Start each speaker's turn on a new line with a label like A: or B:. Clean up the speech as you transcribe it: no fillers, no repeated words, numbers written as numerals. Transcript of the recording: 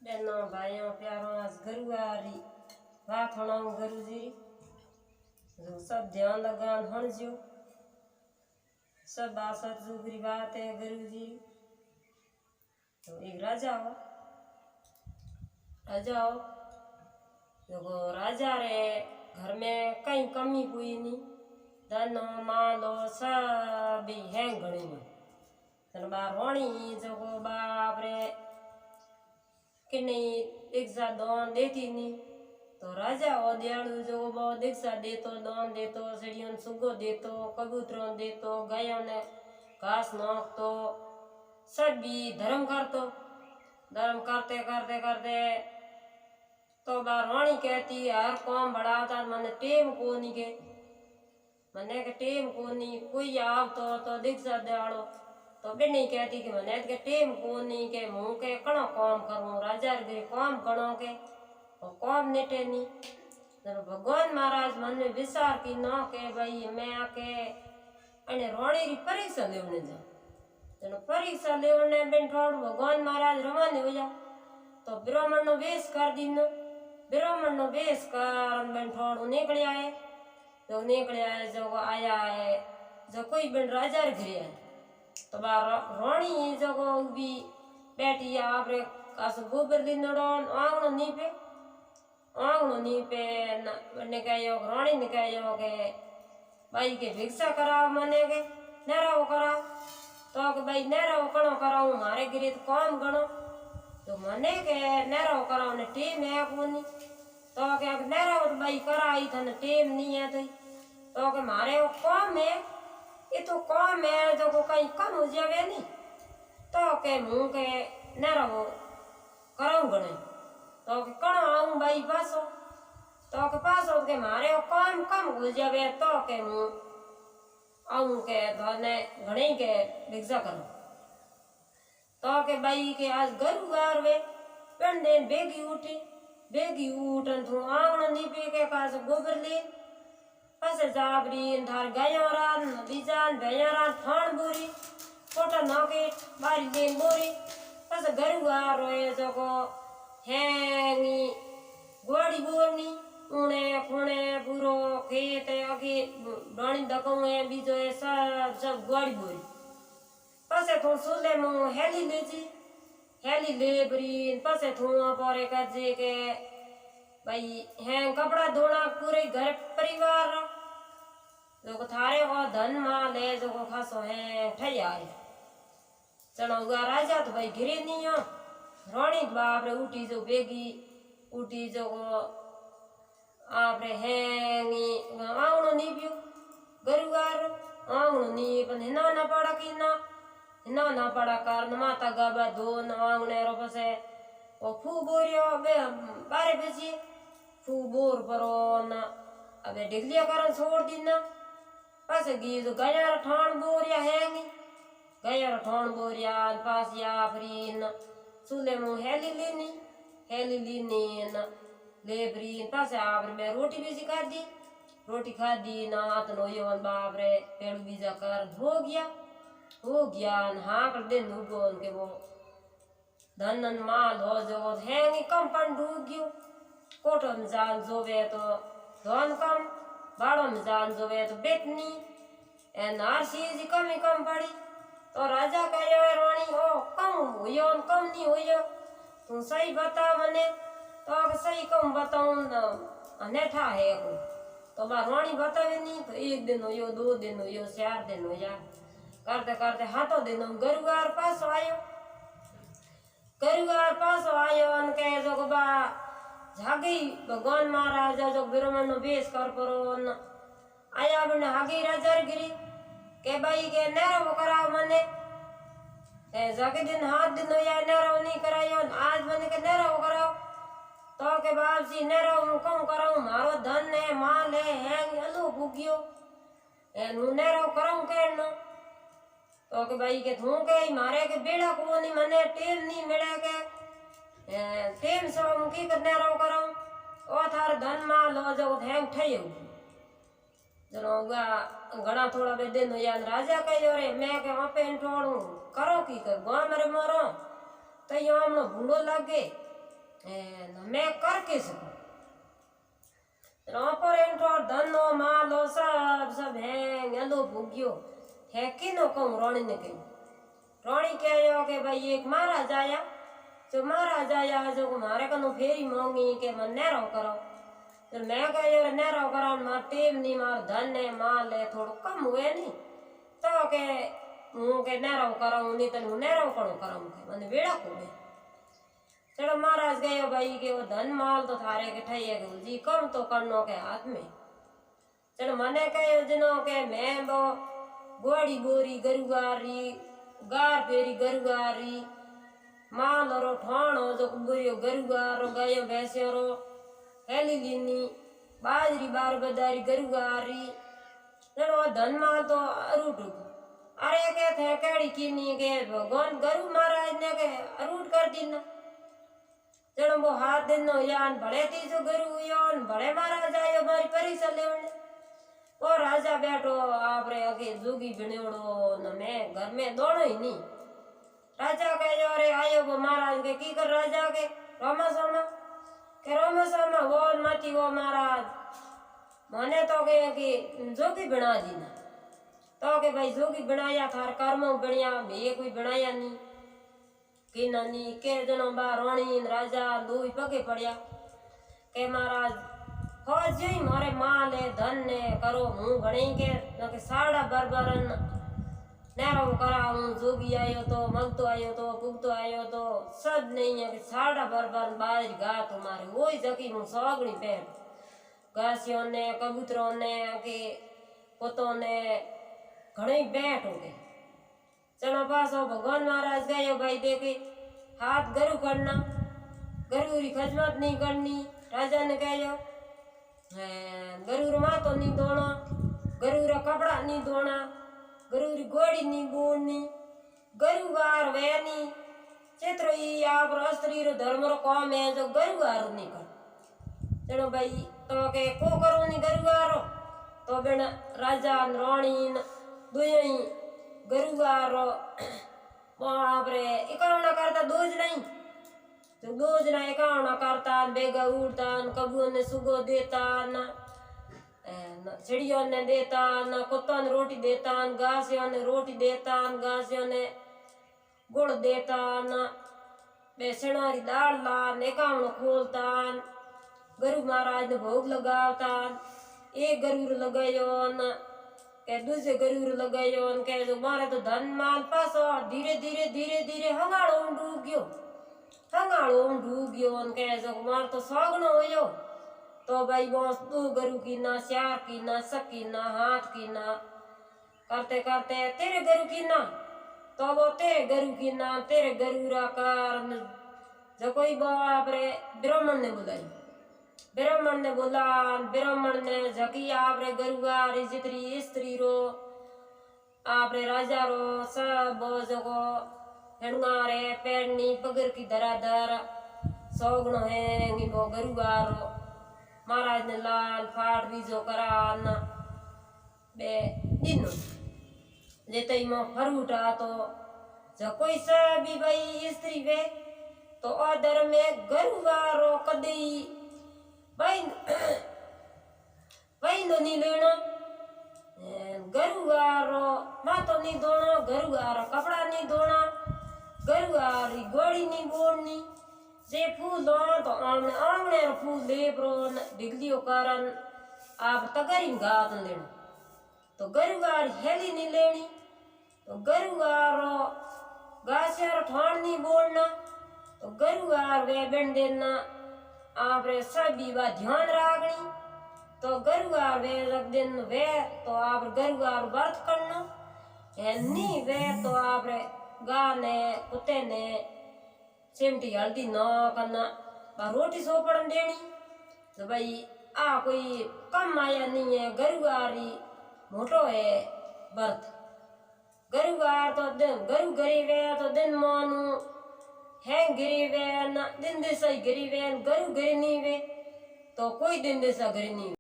A: बहनों भाइयों प्यारों आज गुरुवारी बात होना गुरु जी जो सब ध्यान लगा हण जो सब आसत जुगरी बात है गुरु जी। तो एक राजा हो जो राजा रे घर में कहीं कमी हुई नहीं, धन मालो सब है घणी में तन बार होनी जो बाप रे कि नहीं दीक्षा दान देती नहीं। तो राजा हो दयालु जो बहुत दीक्षा देतो दान देतो सीढ़ियों सुगो देतो कबूतरों देतो गायों ने घास नाकतो सब भी धर्म करते करते करते तो बार रानी कहती हर काम बढ़ाता मने टेम को नहीं के मने के टेम को नहीं कोई आवतो तो दीक्षा दयाड़ो तो भी नहीं कहती कि मने के टेम को नहीं के मुँह के कणो काम करूँ राजा रे काम कणो के और काम नेटे नहीं। जब भगवान महाराज मन में विचार की ना के भाई मैं आके अने रानी री परीक्षा लेने जा जब परीक्षा लेने बैठोड़ भगवान महाराज रवाने हो जा तो ब्राह्मण नो वेश कर दीनो ब्राह्मण नो वेश कर बैठोड़ निकल आए जो आया है जो कोई बन राजा रे घरे आए तो बार रानी जो भी बैठी आप रे कास गोबर लिनड़ो आंगनो नी पे ने कहो रानी ने कहो के भाई के भिक्षा कराओ मने के नेराव कराओ तो के भाई नेराव कणो कराऊं मारे गिरे तो काम गणो तो मने के नेराव कराओ ने टेम है कोनी तो के नेराव भाई कराई थने टेम नहीं है तो के मारे वो काम है ये तो काम है जो को कहीं कम हो जावे नहीं तो के मुंह के नेराव कराऊं गणे तो के कण आऊं भाई पासो तो के पासो के मारे काम कम हो जावे तो के मुँह आऊं के धने घणे के भिक्षा करूं तो के भाई के आज गुरुवार वे पेन दिन बेगी उठन तू आंगण नी पे के कास गोबर ले पसे जाबरी धार गायों रान बीजान भैया रान फाण बोरी फोटा नाके बारी देन बोरी पसे गुरुवार रोए जो को हैंगी गोड़ी बोरनी उने खुणे पूरो खेत आगे डाणी दकौए बीजो सब गोड़ी बोरी पसे थू सुले मु हेली ले बरी पसे थू परे करजे के भाई हैं कपड़ा धोना पूरे घर परिवार जो थारे और धन माल है जो खासो है ठैया है चढ़ा राजा तो भाई गिरे नहीं हो रानी बाप रे उठी जो बेगी उठी जो आप रे हैंगी आंगनो नहीं पियो गुरुवार आंगनो नहीं पण हिना पड़ा की ना पड़ा कारण माता गाबा दो न आंगने रो पसे ओ फू बोरियो बे बारे बजी फू बोर परो न अबे डिगलिया कारण छोड़ दीना पासे गी जो गया ठाण बोरिया हैंगी गया ठाण बोरिया पासिया फ्रीन चूल्हे मुँह हेली लीनी न लेबरी पासे आप मैं रोटी भी सिखा दी रोटी खा दी ना तनो यो बाप रे पेड़ बीजा कर हो गया हाँ कर दे बोल के वो धन माल हो जो है नहीं कम पन डूब गयो कोटो में जान जोवे तो धन कम बाड़ो में जान जोवे तो बेतनी ए नारसी कम पड़ी तो राजा कहो रानी ओ कम हुयो कम नहीं हुयो तू सही बता मने तो सही कम बताऊं न अनेठा है को तो बा रानी बतावे नहीं तो एक दिन हुयो 2 दिन हुयो 4 दिन हुया करते करते हाथों दिन गुरुवार पास आयो अन के जो बा जागी भगवान महाराज जो ब्राह्मण नो वेश कर परो न आया बने हागी राजा गिरी के भाई के नेरो कराओ मने ए जाके दिन हाथ दिन या नेरो नहीं करायो आज मने के नेरो कराओ तो के बाप जी नेरो कम कराऊं मारो धन है माल है अलो भूगियो ए नु नेरो कराऊं के न तो के भाई के थू के मारे के बेड़ा को नहीं मने टेम नहीं मिले के टेम सो मुकी के नेरो कराऊं ओ थार धन माल हो जो हैंग ठयो जनोगा घना थोड़ा बे दिन या राजा कहो रे मैं के वहां पे ठोड़ू करो की कर गांव मेरे मारो तो यो हमनो भूलो लागे मैं कर के सकूं पर एंट्रो धनो मालो सब है गलो भूग्यो है कि नो कहूं रानी ने कही रानी कहो के भाई एक महाराज आया जो महाराज आया जो मारे कनो फेरी मांगी के मन नेरो करो तो मैं कहो नेरो करो मार टेम नहीं मार धन है माल है थोड़ा कम हुए नहीं तो के हूँ के नेरो करो नहीं तो नेरो करो करो के मन वेड़ा को चलो महाराज गयो भाई के वो धन माल तो थारे के ठैया के जी कम तो करनो के हाथ में चलो मने कहो जिनो के मैं वो गोड़ी बोरी गरुगारी गार फेरी गरुगारी माल रो ठाणो जो बुरियो गरुगारो गायो भैंसो रो हेली लीनी बाजरी बार बदारी गरुगारी चलो धन माल तो अरूट अरे के थे केड़ी कीनी के भगवान गरु महाराज ने के अरूट कर दीना चलो वो हाथ दिन नो यान बड़े तीसो गरु यान बड़े महाराज आयो मारी परीक्षा लेवने और राजा बैठो आपरे आगे जोगी बनेड़ो न मैं घर में दोनों ही नहीं राजा कहे अरे आयो वो महाराज के की कर राजा के रोमा सोमा वो माती वो महाराज मने तो कहे कि जोगी बना दी ना तो के भाई जोगी बनाया थार कर्म बढ़िया भैया कोई बनाया नहीं कि नानी के जनो बा रानी राजा दो पगे पड़िया के महाराज फौज जी मारे माल है धन ने करो हूँ घणी के साड़ा बरबरन नेरो करा हूँ जोगी आयो तो मगतो आयो तो पुगतो आयो तो सब नहीं है कि साड़ा बरबरन बाजरी गा तुम्हारे वही जकी हूँ सौगणी बैठ घासियों ने कबूतरों ने के पोतों ने घणी बैठ हो गए चलो पासो भगवान महाराज गयो भाई देखे हाथ गरु करना गरुरी खजमत नहीं करनी राजा ने कहो गरुर मातो नहीं धोना गरुरा कपड़ा नहीं धोना गरुरी गोड़ी नहीं बोनी गरुवार वैनी चित्र ही आप स्त्री रो धर्म रो काम है जो गरुवार नहीं कर चलो भाई तो के को करो नहीं गरुवारो तो बेन राजा रानी दुई गरुवारो आपरे इकावना करता दोज नहीं तो दोज ना इकावना करता बेगा उड़ता कबूओं ने सुगो देता न चिड़ियों ने देता न कुत्तों ने रोटी देता घासियों ने रोटी देता घासियों ने गुड़ देता न बेसणारी दाल लान इकावना खोलता गरु महाराज ने भोग लगावता एक गरुर लगायो न के दूसरे गरुर लगायो के जो मारे तो धन माल पासो धीरे धीरे हंगाड़ो डूब गयो के जो मार तो सौगनो होयो तो भाई बॉस दो गरु की ना श्यार की ना सकी ना हाथ की ना करते करते तेरे गरु की ना तो वो तेरे गरु की ना तेरे गरुरा कारण जो कोई बाप रे ब्राह्मण ने बुलाई ब्राह्मण ने झकी आपरे गरुवारी जितरी स्त्री रो आपरे राजा रो सब जगो हेणगारे पेड़नी पगर की धराधर सौगनो है वो गरुवारो महाराज ने लाल फाट बीजो करान बे दिनो जेते मो फरूटा तो जो कोई सभी भाई स्त्री वे तो आदर में गरुवारो कदी भाई नो नहीं लेना गरुवारो मातो नहीं धोना गरुवारो कपड़ा नहीं धोना गरुवारी गोड़ी नहीं बोड़नी जे फूल दो तो आंगने फूल ले प्रो डिगलियो कारण आप तगरी गात लेना तो गरुवारी हेली नहीं लेनी तो गरुवारो घासियारो ठाण नहीं बोड़ना तो गरुवार वे बन देना आपरे सभी बात ध्यान रखनी तो गरुवार वे रख दिन वे तो आप गरुवार व्रत करना नहीं वे तो आपरे गाय ने कुत्ते ने चिमटी हल्दी न करना रोटी सोपड़न देनी तो भाई आ कोई कम आया नहीं है गरुवारी मोटो है व्रत गरुवार तो दिन गरु गरीब है तो दिन मानू है गिरी वे न दिन दिशा गिरी वे गरु गिरी नहीं वे तो कोई दिन दिशा गिरी नहीं।